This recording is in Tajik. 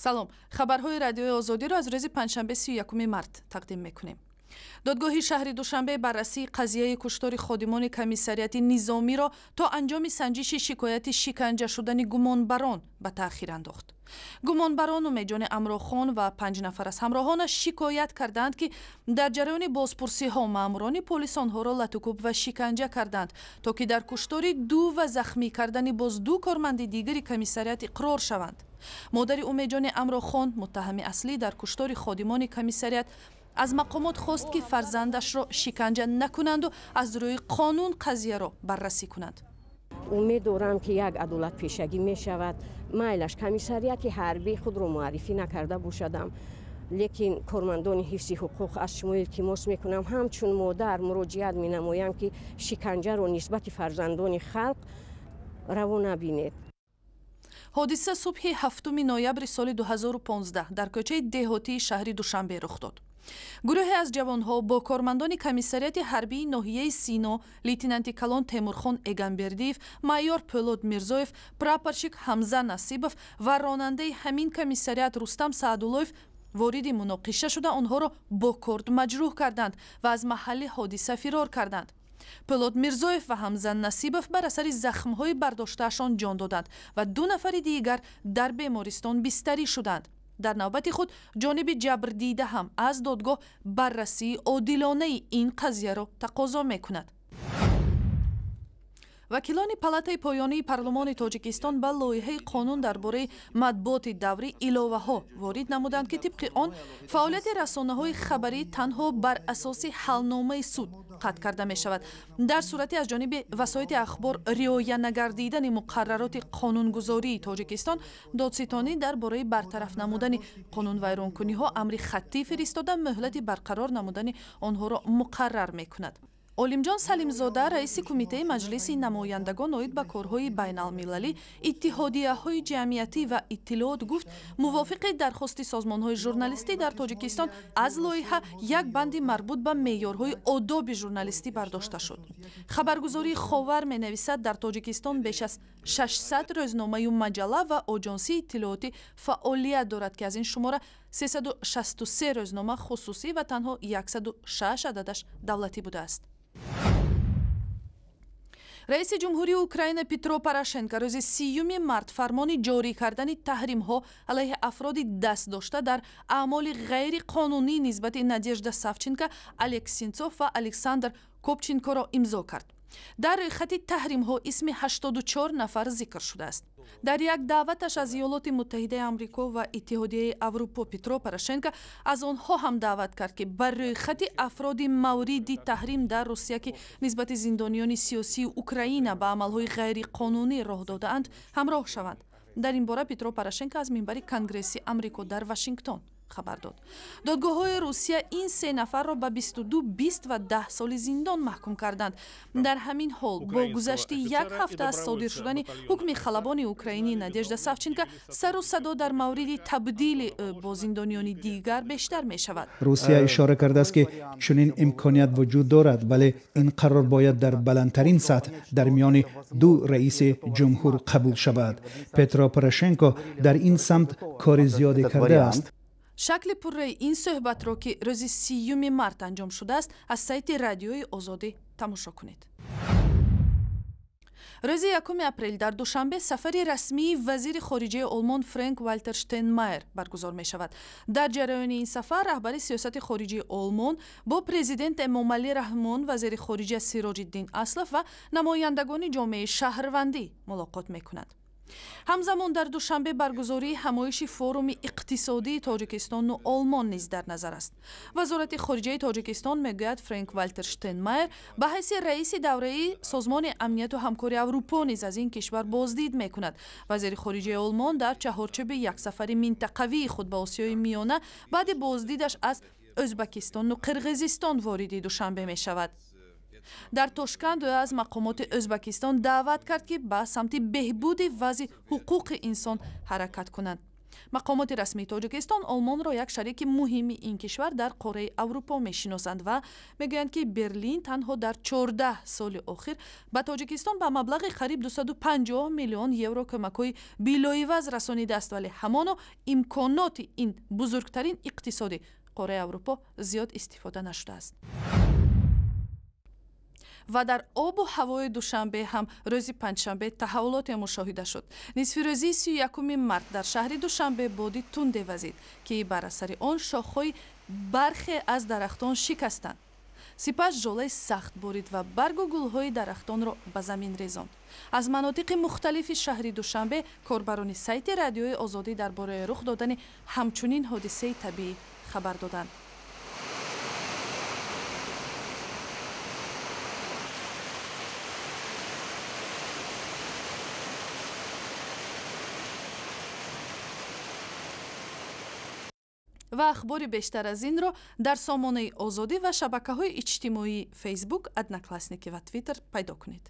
салом, хабарҳои радиои озодиро аз рӯзи панҷшанбе 31 март тақдим мекунем. додгоҳи шаҳри Душанбе баррасии қазияи куштори ходимони коммисарияти низомиро то анҷоми санҷиши шикояти шиканҷа шудани гумонбарон ба таъхир андохт. гумонбарон умеҷони амрохон ва 5 нафар аз ҳамроҳонаш шикоят карданд, ки дар ҷараёни бозпурсиҳо маъмурони полис онҳоро латукуб ва шиканҷа карданд, то ки дар куштори 2 ва захмӣ кардани боз 2 корманди дигари комиссарият иқрор шаванд. модари умеҷони амрохон, муттаҳами аслӣ дар куштори ходимони комиссарият, аз мақомот хост, ки фарзандашро шиканҷа накунанду аз рӯи қонун қазияро баррасӣ кунанд. умед дорам, ки як адолатпешагӣ мешавад. майлаш комиссарияти ҳарбӣ худро муаррифӣ накарда бошадам, лекин кормандони ҳифзи ҳуқуқ аз шумо илтимос мекунам, ҳамчун модар муроҷиат менамоям, ки шиканҷаро нисбати фарзандони халқ раво набинед. ҳодиса субҳи 7 ноябри соли 2015 дар кӯчаи деҳотии шаҳри Душанбе рух дод. гурӯҳе аз ҷавонҳо бо кормандони комиссарияти ҳарбии ноҳияи Сино, лейтенанти калон Темурхон Эгамбердиев, майор Пӯлод Мирзоев, прапорщик Ҳамза Насибов ва ронандаи ҳамин комиссарият Рустам Саадуллоев вориди муноқиша шуда онҳоро бо корд маҷрӯҳ карданд ва аз маҳалли ҳодиса фирор карданд. Пӯлод Мирзоев ва Ҳамза Насибов бар асари захмҳои бардоштаашон ҷон доданд ва 2 нафари дигар дар бемористон бистарӣ шуданд. дар навбати худ ҷониби ҷабрдида ҳам аз додгоҳ баррасии одилонаи ин қазияро тақозо мекунад. вакилони палатаи поёнии парлумони Тоҷикистон ба лоиҳаи қонун дар бораи матбуоти даврӣ иловаҳо ворид намуданд, ки тибқи он фаъолияти расонаҳои хабарӣ танҳо бар асоси ҳалномаи суд қатъ карда мешавад, дар сурати аз ҷониби васоити ахбор риоя нагардидани муқаррароти қонунгузории Тоҷикистон, додситонӣ дар бораи бартараф намудани қонунвайронкуниҳо амри хаттӣ фиристода муҳлати барқарор намудани онҳоро муқаррар мекунад. олимҷон Салимзода, раиси кумитаи маҷлиси намояндагон оид ба корҳои байналмилалӣ, иттиҳодияҳои ҷамъиятӣ ва иттилоот гуфт, мувофиқи дархости созмонҳои журналистӣ дар Тоҷикистон аз лоиҳа як банди марбут ба меъёрҳои одоби журналистӣ бардошта шуд. хабаргузории Ховар менависад, дар Тоҷикистон беш аз 600 рӯзномаю маҷалла ва оҷонсии иттилоотӣ фаъолият дорад, ки аз ин шумора 363 рӯзнома хусусӣ ва танҳо 106 ададаш давлатӣ будааст. раиси ҷумҳурии Украина Петро Порошенко рӯзи 30 март фармони ҷорӣ кардани таҳримҳо алайҳи афроди дастдошта дар аъмоли ғайриқонунӣ нисбати Надежда Савченко, Алекс Синцов ва Александр Копченкоро имзо кард. дар рӯйхати таҳримҳо исми 84 нафар зикр шудааст. дар як даъваташ аз Иёлоти Муттаҳидаи Амрико ва Иттиҳодияи Аврупо Петро Порошенко аз онҳо ҳам даъват кард, ки бар рӯйхати афроди мавриди таҳрим дар Русия, ки нисбати зиндониёни сиёсии Украина ба амалҳои ғайриқонунӣ роҳ додаанд, ҳамроҳ шаванд. дар ин бора Петро Порошенко аз минбари Конгресси Амрико дар Вашингтон хабар дод. додгоҳҳои Русия ин 3 нафарро ба 22, 20 ва 10 соли зиндон маҳкум карданд. дар ҳамин ҳол бо гузашти як ҳафта аз содир шудани ҳукми халабони украинӣ Надежда Савченко, сару садо дар мавриди табдили бо зиндониёни дигар бештар мешавад. русия ишора кардааст, ки чунин имконият вуҷуд дорад, вале ин қарор бояд дар баландтарин сатҳ дар миёни 2 раиси ҷумҳур қабул шавад. Петро Порошенко дар ин самт кори зиёде кардааст. шакли пурраи ин суҳбатро, ки рӯзи 30 март анҷом шудааст, аз сайти радиои озодӣ тамошо кунед. рӯзи 1 апрел дар Душанбе сафари расмии вазири хориҷии олмон Франк-Вальтер Штейнмайер баргузор мешавад. дар ҷараёни ин сафар раҳбари сиёсати хориҷии олмон бо президент Эмомалӣ Раҳмон, вазири хориҷия Сироҷиддин Аслов ва намояндагони ҷомеаи шаҳрвандӣ мулоқот мекунад. ҳамзамон дар Душанбе баргузории ҳамоиши форуми иқтисодии Тоҷикистону Олмон низ дар назар аст. вазорати хориҷияи Тоҷикистон мегӯяд, Франк-Вальтер Штейнмайер ба ҳайси раиси давраи Созмони амнияту ҳамкории Аврупо низ аз ин кишвар боздид мекунад. вазири хориҷияи Олмон дар чаҳорчӯби яксафари минтақавии худ ба Осиёи Миёна баъди боздидаш аз Ӯзбекистону Қирғизистон вориди Душанбе мешавад. дар Тошканд ӯ аз мақомоти Ӯзбекистон даъват кард, ки ба самти беҳбуди вазъи ҳуқуқи инсон ҳаракат кунанд. мақомоти расмии Тоҷикистон Олмонро як шарики муҳими ин кишвар дар қораи Аврупо мешиносанд ва мегӯянд, ки Берлин танҳо дар 14 соли охир ба Тоҷикистон ба маблағи қариб 250 миллион евро кӯмакҳои билоиваз расонидааст, вале ҳамоно имконоти ин бузургтарин иқтисоди қораи Аврупо зиёд истифода нашудааст. ва дар обу ҳавои Душанбе ҳам рӯзи панҷшанбе таҳаввулоте мушоҳида шуд. Нисфи рӯзи 31 март дар шаҳри Душанбе боди тунде вазид, ки бар асари он шохҳои бархе аз дарахтон шикастанд. Сипас жолаи сахт борид ва баргу гулҳои дарахтонро ба замин резонд. аз манотиқи мухталифи шаҳри Душанбе корбарони сайти радиои озодӣ дар бораи рух додани ҳамчунин ҳодисаи табиӣ хабар доданд. ва ахбори бештар аз инро дар сомонаи озодӣ ва шабакаҳои иҷтимоии фейсбук, одноклассники ва твиттер пайдо кунед.